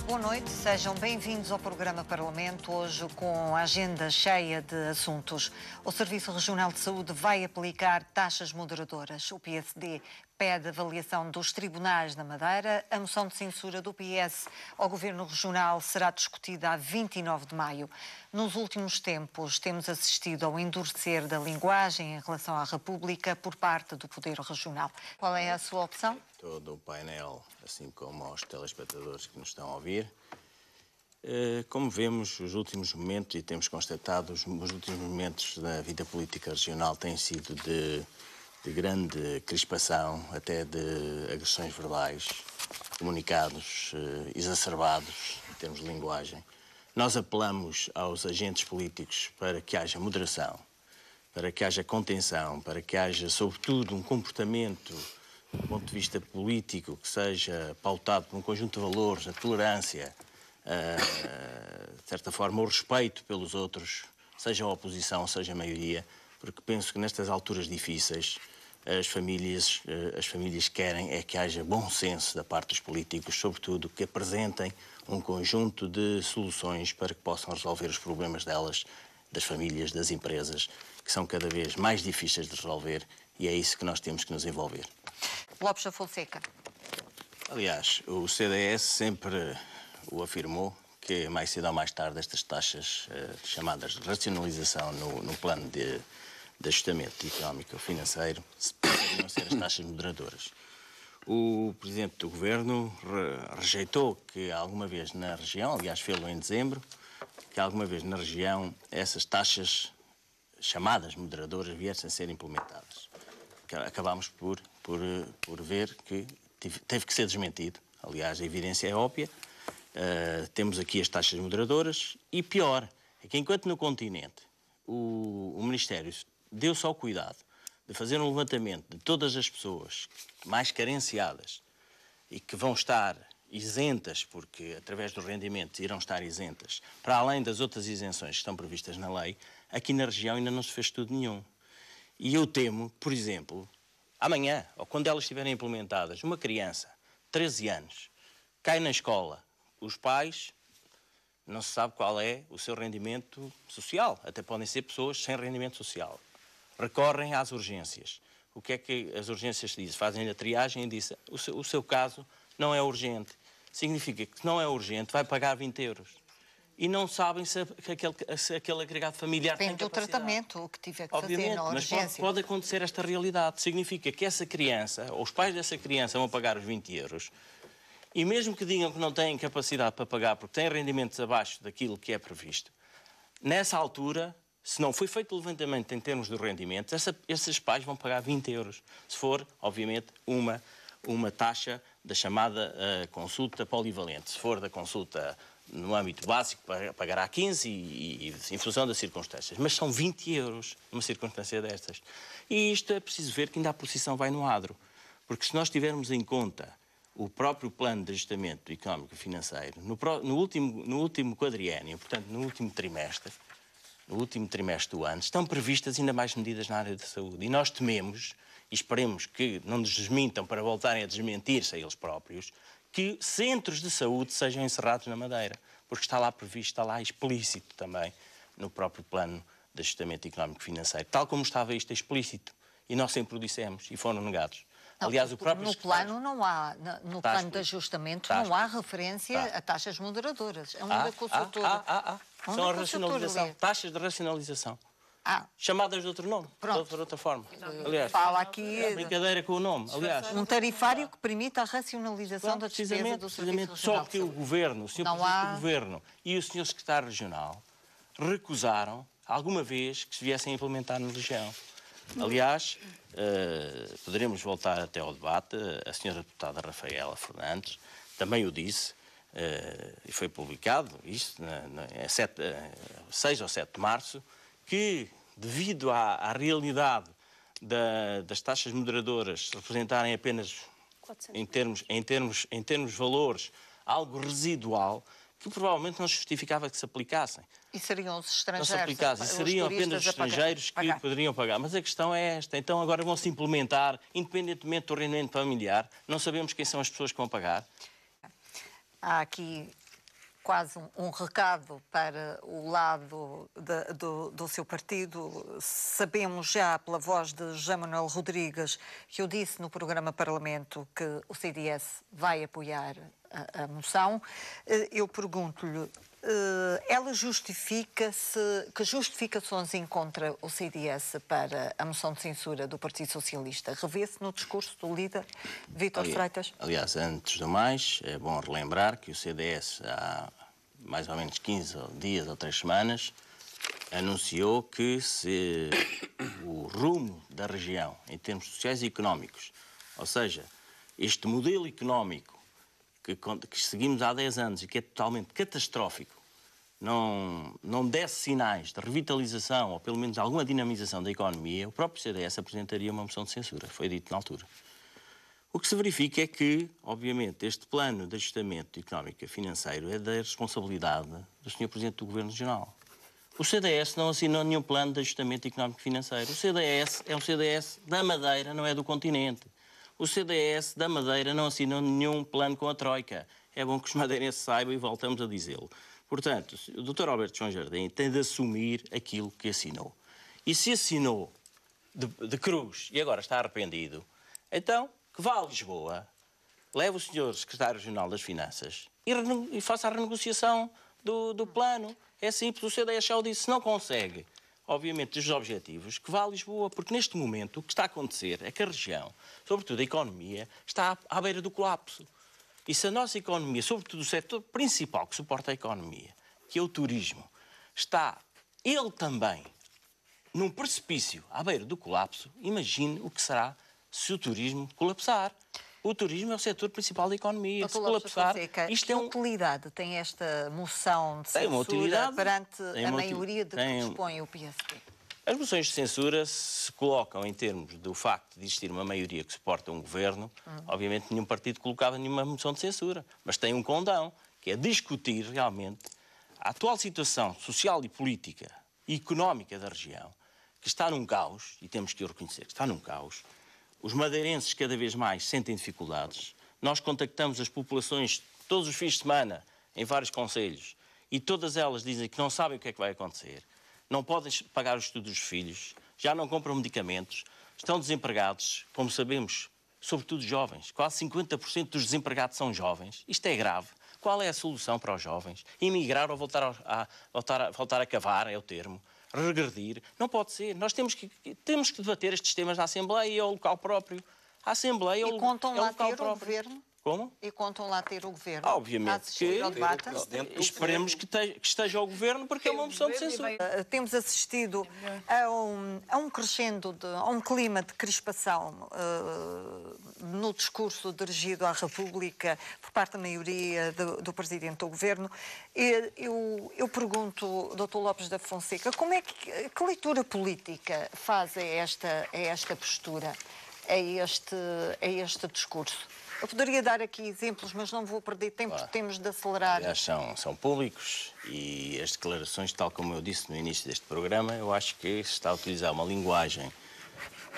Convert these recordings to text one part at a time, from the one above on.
Boa noite, sejam bem-vindos ao programa Parlamento, hoje com a agenda cheia de assuntos. O Serviço Regional de Saúde vai aplicar taxas moderadoras. O PSD pede avaliação dos tribunais da Madeira. A moção de censura do PS ao Governo Regional será discutida a 29 de maio. Nos últimos tempos, temos assistido ao endurecer da linguagem em relação à República por parte do Poder Regional. Qual é a sua opção? Todo o painel, assim como aos telespectadores que nos estão a ouvir. Como vemos, os últimos momentos, e temos constatado, os últimos momentos da vida política regional têm sido de grande crispação, até de agressões verbais, comunicados exacerbados em termos de linguagem. Nós apelamos aos agentes políticos para que haja moderação, para que haja contenção, para que haja, sobretudo, um comportamento do ponto de vista político que seja pautado por um conjunto de valores, a tolerância, de certa forma o respeito pelos outros, seja a oposição, seja a maioria, porque penso que nestas alturas difíceis as famílias querem é que haja bom senso da parte dos políticos, sobretudo que apresentem um conjunto de soluções para que possam resolver os problemas delas, das famílias, das empresas, que são cada vez mais difíceis de resolver, e é isso que nós temos que nos envolver. Lopes da Fonseca. Aliás, o CDS sempre o afirmou que mais cedo ou mais tarde estas taxas chamadas de racionalização no plano de ajustamento económico e financeiro poderiam ser as taxas moderadoras. O Presidente do Governo rejeitou que alguma vez na região, aliás fê-lo em dezembro, que alguma vez na região essas taxas chamadas moderadoras viessem a ser implementadas. Acabámos por ver que teve que ser desmentido. Aliás, a evidência é óbvia. Temos aqui as taxas moderadoras e pior, é que enquanto no continente o Ministério deu-se ao cuidado de fazer um levantamento de todas as pessoas mais carenciadas e que vão estar isentas, porque através do rendimento irão estar isentas, para além das outras isenções que estão previstas na lei, aqui na região ainda não se fez estudo nenhum. E eu temo, por exemplo, amanhã, ou quando elas estiverem implementadas, uma criança, 13 anos, cai na escola, os pais, não se sabe qual é o seu rendimento social, até podem ser pessoas sem rendimento social. Recorrem às urgências. O que é que as urgências dizem? Fazem a triagem e dizem o seu caso não é urgente. Significa que não é urgente, vai pagar 20 euros. E não sabem se aquele agregado familiar tem capacidade. Depende do tratamento, o que tiver que obviamente, fazer na urgência. Mas pode acontecer esta realidade. Significa que essa criança, ou os pais dessa criança vão pagar os 20 euros, e mesmo que digam que não têm capacidade para pagar porque têm rendimentos abaixo daquilo que é previsto, nessa altura, se não foi feito o levantamento em termos de rendimentos, esses pais vão pagar 20 euros. Se for, obviamente, uma taxa da chamada consulta polivalente. Se for da consulta no âmbito básico, pagará 15 e em função das circunstâncias. Mas são 20 euros numa circunstância destas. E isto é preciso ver que ainda a posição vai no adro. Porque se nós tivermos em conta o próprio plano de ajustamento económico e financeiro, no último quadriênio, portanto, no último trimestre do ano, estão previstas ainda mais medidas na área da saúde. E nós tememos, e esperemos que não nos desmintam para voltarem a desmentir-se a eles próprios, que centros de saúde sejam encerrados na Madeira, porque está lá previsto, está lá explícito também no próprio plano de ajustamento económico e financeiro, tal como estava isto explícito. E nós sempre o dissemos e foram negados. Não, aliás, o próprio no plano não há, no plano de ajustamento não há referência a taxas moderadoras. É uma da consultora. São a racionalização, taxas de racionalização. Chamadas de outro nome, de outra forma. Aliás, fala aqui é brincadeira com o nome. Aliás, um tarifário que permite a racionalização da despesa do Serviço Regional. Só que o Governo, o Sr. Presidente do Governo e o Sr. Secretário Regional recusaram alguma vez que se viessem a implementar na região. Aliás, poderemos voltar até ao debate. A senhora deputada Rafaela Fernandes também o disse, e foi publicado, isto, 6 ou 7 de março, que, devido à realidade das taxas moderadoras representarem apenas, em termos valores, algo residual, que provavelmente não justificava que se aplicassem. E seriam os estrangeiros? Não se aplicasse, seriam apenas os estrangeiros que poderiam pagar. Mas a questão é esta. Então agora vão-se implementar, independentemente do rendimento familiar, não sabemos quem são as pessoas que vão pagar. Há aqui quase um recado para o lado do seu partido. Sabemos já, pela voz de José Manuel Rodrigues, que eu disse no programa Parlamento que o CDS vai apoiar a moção. Eu pergunto-lhe, ela justifica-se, que justificações encontra o CDS para a moção de censura do Partido Socialista? Revê-se no discurso do líder Vítor Freitas? Aliás, antes do mais, é bom relembrar que o CDS há mais ou menos 15 dias ou 3 semanas anunciou que se o rumo da região em termos sociais e económicos, ou seja, este modelo económico que seguimos há 10 anos e que é totalmente catastrófico, não desse sinais de revitalização ou pelo menos alguma dinamização da economia, o próprio CDS apresentaria uma moção de censura, foi dito na altura. O que se verifica é que, obviamente, este plano de ajustamento económico e financeiro é da responsabilidade do Sr. Presidente do Governo Regional. O CDS não assinou nenhum plano de ajustamento económico e financeiro. O CDS é um CDS da Madeira, não é do continente. O CDS da Madeira não assinou nenhum plano com a Troika. É bom que os madeirenses saibam e voltamos a dizê-lo. Portanto, o Dr. Alberto João Jardim tem de assumir aquilo que assinou. E se assinou de cruz e agora está arrependido, então que vá a Lisboa, leve o Sr. Secretário Regional das Finanças e faça a renegociação do plano. É simples, o CDS já o disse, se não consegue, obviamente, os objetivos, que vá a Lisboa, porque neste momento o que está a acontecer é que a região, sobretudo a economia, está à beira do colapso. E se a nossa economia, sobretudo o setor principal que suporta a economia, que é o turismo, está ele também num precipício à beira do colapso, imagine o que será se o turismo colapsar. O turismo é o setor principal da economia. Se colapsar, isto que utilidade tem esta moção de censura perante a maioria de que dispõe o PSD? As moções de censura se colocam em termos do facto de existir uma maioria que suporta um governo. Obviamente nenhum partido colocava nenhuma moção de censura, mas tem um condão, que é discutir realmente a atual situação social e política e económica da região, que está num caos, e temos que o reconhecer, está num caos. Os madeirenses cada vez mais sentem dificuldades. Nós contactamos as populações todos os fins de semana em vários concelhos e todas elas dizem que não sabem o que é que vai acontecer. Não podem pagar os estudos dos filhos, já não compram medicamentos, estão desempregados, como sabemos, sobretudo jovens. Quase 50% dos desempregados são jovens. Isto é grave. Qual é a solução para os jovens? Emigrar ou voltar a cavar, é o termo. Regredir. Não pode ser. Nós temos que debater estes temas na Assembleia e ao local próprio. A Assembleia é o local próprio. E contam lá ter o Governo? Como? E contam lá ter o Governo? Obviamente que esperemos que esteja o Governo, porque é uma moção de censura. Temos assistido a um crescendo, a um clima de crispação no discurso dirigido à República por parte da maioria do Presidente do Governo. Eu pergunto, Dr. Lopes da Fonseca, que leitura política faz a esta postura, a este discurso? Eu poderia dar aqui exemplos, mas não vou perder tempo, porque temos de acelerar. Aliás, são públicos e as declarações, tal como eu disse no início deste programa, eu acho que se está a utilizar uma linguagem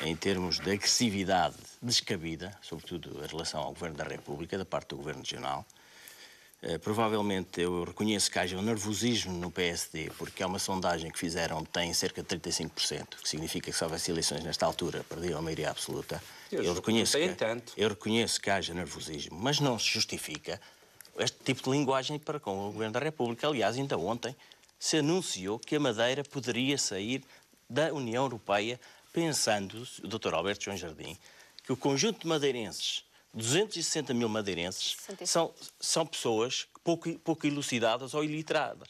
em termos de agressividade descabida, sobretudo em relação ao Governo da República, da parte do Governo Regional. Provavelmente eu reconheço que haja um nervosismo no PSD, porque há uma sondagem que fizeram, tem cerca de 35%, que significa que se houvesse eleições nesta altura, perdiam a maioria absoluta. Eu reconheço que haja nervosismo, mas não se justifica este tipo de linguagem para com o Governo da República. Aliás, ainda ontem se anunciou que a Madeira poderia sair da União Europeia, pensando, o Dr. Alberto João Jardim, que o conjunto de madeirenses, 260 mil madeirenses, são pessoas pouco elucidadas ou iliteradas.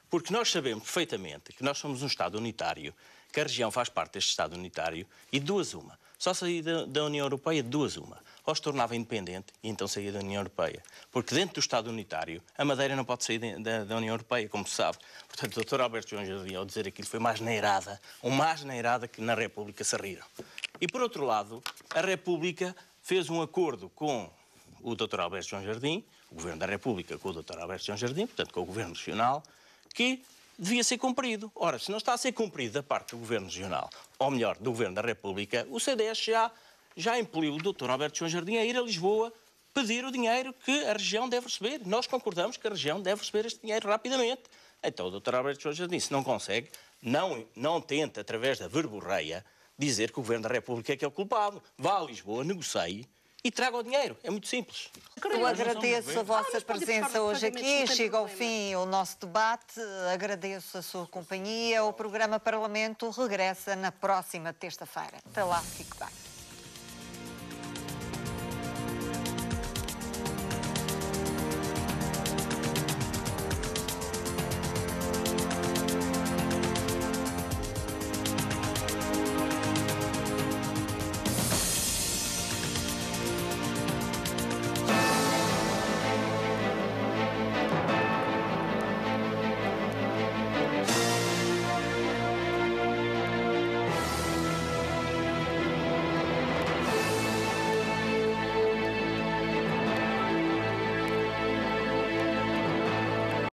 Porque nós sabemos perfeitamente que nós somos um Estado unitário, que a região faz parte deste Estado unitário, e de duas uma. Só sair da União Europeia de duas uma. Ou se tornava independente e então saía da União Europeia. Porque dentro do Estado unitário, a Madeira não pode sair da União Europeia, como se sabe. Portanto, o Dr. Alberto João Jardim, ao dizer aquilo, foi uma asneirada que na República se riram. E, por outro lado, a República fez um acordo com o Dr. Alberto João Jardim, o Governo da República com o Dr. Alberto João Jardim, portanto com o Governo Regional, que devia ser cumprido. Ora, se não está a ser cumprido da parte do Governo Regional, ou melhor, do Governo da República, o CDS já impeliu o Dr. Alberto João Jardim a ir a Lisboa pedir o dinheiro que a região deve receber. Nós concordamos que a região deve receber este dinheiro rapidamente. Então o Dr. Alberto João Jardim, se não consegue, não tenta, através da verborreia, dizer que o Governo da República é que é o culpado. Vá a Lisboa, negocie e traga o dinheiro. É muito simples. Eu agradeço a vossa presença hoje aqui. Chega ao fim o nosso debate. Agradeço a sua companhia. O programa Parlamento regressa na próxima terça-feira. Até lá, fique bem.